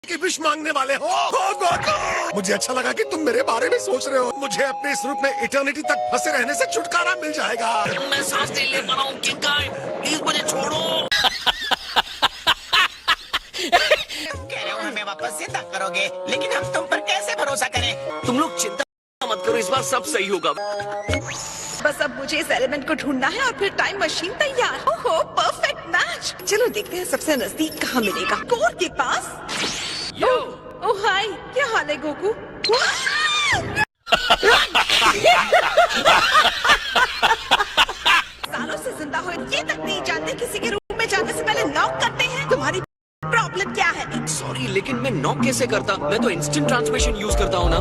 की विश मांगने वाले हो गोकू। मुझे अच्छा लगा कि तुम मेरे बारे में सोच रहे हो। मुझे अपने इस रूप में इटर्निटी तक फंसे रहने से छुटकारा मिल जाएगा। मैं सांस नहीं ले पा रहा हूँ, प्लीज मुझे छोड़ो। कह रहे हो हमें वापस जिंदा करोगे, लेकिन हम तुम पर कैसे भरोसा करें? तुम लोग चिंता मत करो, इस बार सब सही होगा। बस अब मुझे इस एलिमेंट को ढूंढना है और फिर टाइम मशीन तैयार। ओहो, परफेक्ट मैच। चलो देखते हैं सबसे नजदीक कहाँ मिलेगा। कोर के पास। ओह हाय, क्या हाल है गोकू? सालों से जिंदा हो ये तक नहीं जानते किसी के रूम में जाने से पहले नॉक करते हैं। तुम्हारी प्रॉब्लम क्या है? सॉरी, लेकिन मैं नॉक कैसे करता? मैं तो इंस्टेंट ट्रांसमिशन यूज करता हूँ ना।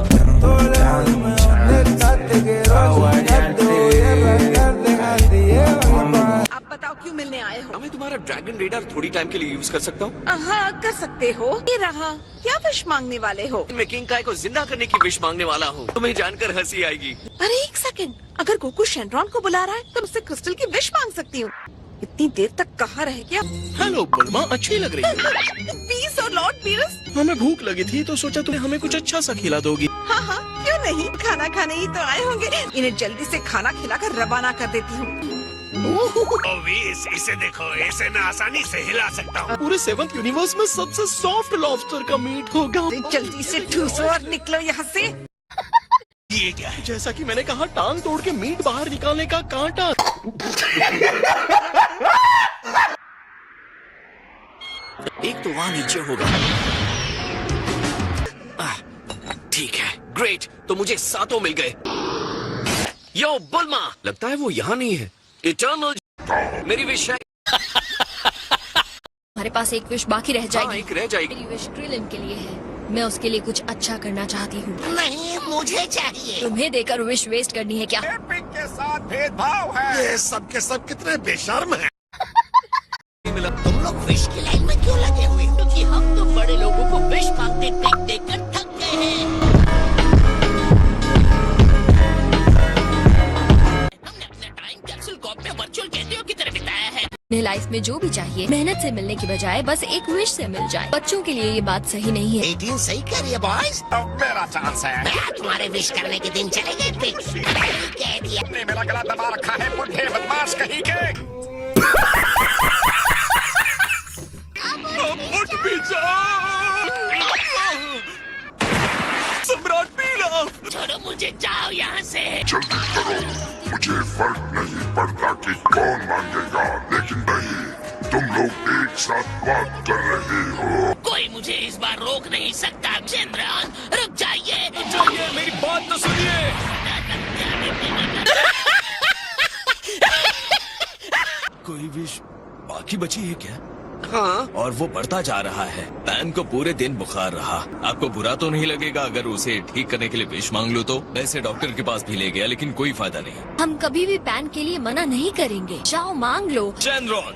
आप बताओ क्यों मिलने आए हो? मैं तुम्हारा ड्रैगन रेडार थोड़ी टाइम के लिए यूज कर सकता हूँ? हाँ, कर सकते हो। ये रहा। क्या विश मांगने वाले हो? मैं किंग काय को जिंदा करने की विश मांगने वाला हूँ। तुम्हें जानकर हंसी आएगी। अरे एक सेकंड, अगर गोकू शेनरॉन को बुला रहा है तो उससे क्रिस्टल की विश मांग सकती हूँ। इतनी देर तक कहाँ रह गया? हेलो बुल्मा, अच्छी लग रही है। पीस और लॉर्ड पीरस। हमें भूख लगी थी तो सोचा तुम्हें हमें कुछ अच्छा सा खिला दोगी। हाँ, क्यों नहीं, खाना खाने ही तो आए होंगे। इन्हें जल्दी से खाना खिलाकर रवाना कर देती हूँ। इसे देखो, इसे मैं आसानी से हिला सकता हूँ। पूरे 7th यूनिवर्स में सबसे सॉफ्ट लॉबस्टर का मीट होगा। जल्दी से ठूसो और निकलो यहाँ से। ये क्या है? जैसा कि मैंने कहा, टांग तोड़ के मीट बाहर निकालने का कांटा। एक तो वहाँ नीचे होगा। ठीक है, ग्रेट। तो मुझे 7 मिल गए। यो बुल्मा, लगता है वो यहाँ नहीं है। इटर्नल मेरी विश है। हमारे पास एक विश बाकी रह जाएगी। एक रह जाएगी। मेरी विश क्रिलिन के लिए है। मैं उसके लिए कुछ अच्छा करना चाहती हूँ। नहीं, मुझे चाहिए। तुम्हें देकर विश वेस्ट करनी है क्या? एपिक के साथ भेदभाव है। ये सब के सब कितने बेशर्म हैं। तुम लोग विश की लाइन में क्यों लगे हुए हो? क्योंकि हम तो बड़े लोगों को विश मांगते देख कर थक गए हैं। हमने अपना टाइम कैप्सूल कॉप में वर्चुअल कैदियों की तरह बिताया है। अपने लाइफ में जो भी चाहिए मेहनत से मिलने की बजाय बस एक विश से मिल जाए। बच्चों के लिए ये बात सही नहीं है। 18 सही कर रही है बॉयज। अब मेरा चांस है। तुम्हारे विश करने के दिन चले गए फिक्स। कह दिया। ने मेरा गला दबा रखा है, बुढ़े बदमाश कहीं के। उठ भी सम्राट पीला। छोड़ो मुझे, जाओ यहाँ से। जल्दी करो, मुझे फर्क नहीं पड़ता कि कौन मांगेगा, लेकिन नहीं, तुम लोग एक साथ बात कर रहे हो। कोई मुझे इस बार रोक नहीं सकता। चंद्रन, रुक जाइए। मेरी बात तो सुनिए। कोई विश बाकी बची है क्या? हाँ, और वो बढ़ता जा रहा है। पैन को पूरे दिन बुखार रहा। आपको बुरा तो नहीं लगेगा अगर उसे ठीक करने के लिए विश मांग लो तो? वैसे डॉक्टर के पास भी ले गया, लेकिन कोई फायदा नहीं। हम कभी भी पैन के लिए मना नहीं करेंगे। जाओ मांग लो। चैनरॉन,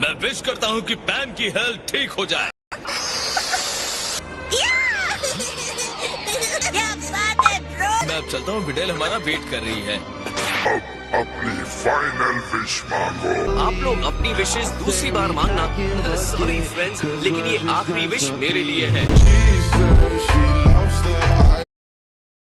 मैं विश करता हूँ कि पैन की हेल्थ ठीक हो जाए। मैं अब चलता हूँ, विडेल हमारा वेट कर रही है। अब अपनी फाइनल विश मांगो। आप लोग अपनी विशेष दूसरी बार मांगना। सॉरी फ्रेंड्स, लेकिन ये आखिरी विश मेरे लिए है।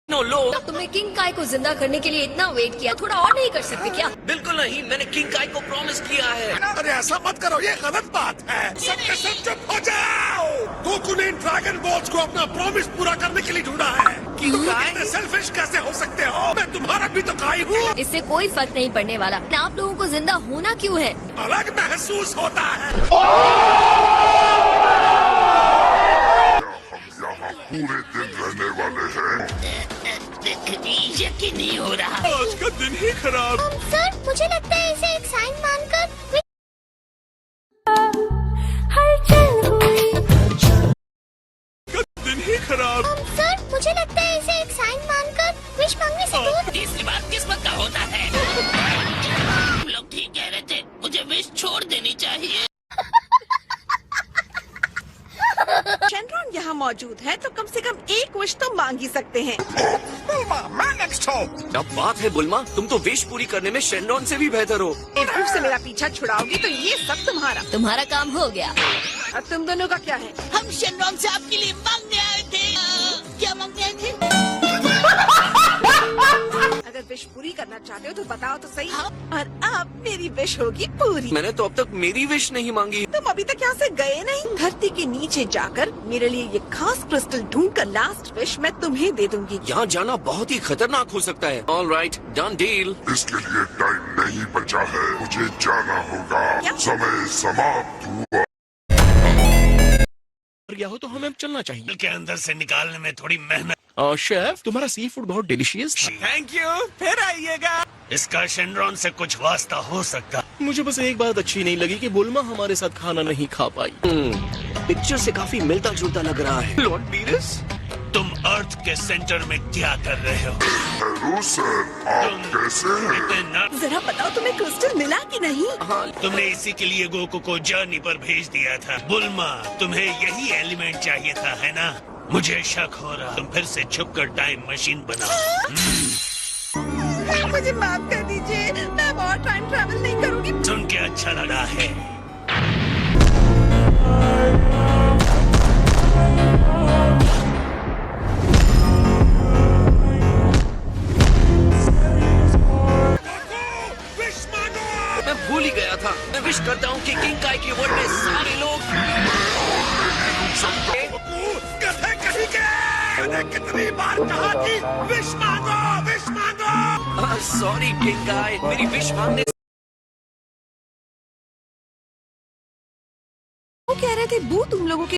लोग, तुमने किंग काय को जिंदा करने के लिए इतना वेट किया, थोड़ा और नहीं कर सकते क्या? बिल्कुल नहीं, मैंने किंग काय को प्रॉमिस किया है। अरे ऐसा मत करो, ये गलत बात है। सबके सब चुप हो जाओ। गोकू ने इन ड्रैगन बॉल्स को अपना प्रॉमिस पूरा करने के लिए ढूंढा है। तुम इतने सेल्फिश कैसे हो सकते हो? मैं तुम्हारा भी तो खाई हूँ। इससे कोई फर्क नहीं पड़ने वाला। आप लोगों को जिंदा होना क्यों है? अलग महसूस होता है। यहाँ पूरे दिन रहने वाले हैं। यकीन नहीं हो रहा। आज का दिन ही खराब। सर, मुझे लगता है इसे एक साइन मानकर दिन ही खराब। सर, मुझे लगता है इसे एक साइन मानकर विश मांगने से दूर। तीसरी बार किस्मत का होता है। तुम लोग ठीक कह रहे थे, मुझे विश छोड़ देनी चाहिए। शेनरॉन यहाँ मौजूद है तो कम से कम एक विश तो मांग ही सकते हैं। मैं नेक्स्ट हूँ। क्या बात है बुल्मा, तुम तो विश पूरी करने में शेनरॉन से भी बेहतर हो। फिर से मेरा पीछा छुड़ाओगी तो ये सब तुम्हारा। तुम्हारा काम हो गया। अब तुम दोनों का क्या है? हम शेनरॉन से आपके लिए मांगने आए थे। क्या मांगने आए थे? अगर विश पूरी करना चाहते हो तो बताओ तो सही। और अब मेरी विश होगी पूरी। मैंने तो अब तक मेरी विश नहीं मांगी। तुम अभी तक यहाँ से गए नहीं। धरती के नीचे जाकर मेरे लिए ये खास क्रिस्टल ढूंढ कर लास्ट विश मैं तुम्हें दे दूंगी। यहाँ जाना बहुत ही खतरनाक हो सकता है। All right, done deal. इसके लिए टाइम नहीं बचा है, मुझे जाना होगा। क्या? समय समाप्त हुआ। गया हो तो हमें अब चलना चाहिए। के अंदर से निकालने में थोड़ी मेहनत। शेफ, तुम्हारा सी फूड बहुत डिलीशियस था। थैंक यू, फिर आइएगा। इसका शेनरॉन से कुछ वास्ता हो सकता। मुझे बस एक बात अच्छी नहीं लगी कि बुल्मा हमारे साथ खाना नहीं खा पाई। पिक्चर से काफी मिलता जुलता लग रहा है। लॉर्ड बीरस, तुम अर्थ के सेंटर में क्या कर रहे हो? हेलो सर, आप कैसे हैं? इतना जरा बताओ तुम्हें क्रिस्टल मिला कि नहीं? हाँ, तुमने इसी के लिए गोकू को जर्नी पर भेज दिया था। बुल्मा, तुम्हें यही एलिमेंट चाहिए था, है ना? मुझे शक हो रहा, तुम फिर से छुपकर टाइम मशीन बनाओ। मुझे माफ कर दीजिए, मैं और टाइम ट्रैवल नहीं करूंगी। सुन के अच्छा लगा है। मैं भूल ही गया था। मैं विश करता हूँ कि किंग काई की वर्ल्ड में सारे लोग गधे कहीं के। मैंने कितनी बार कहा कि विश मांगो, विश मांगो। सॉरी किंग काई, मेरी विश मांगने वो कह रहे थे बू तुम लोगों के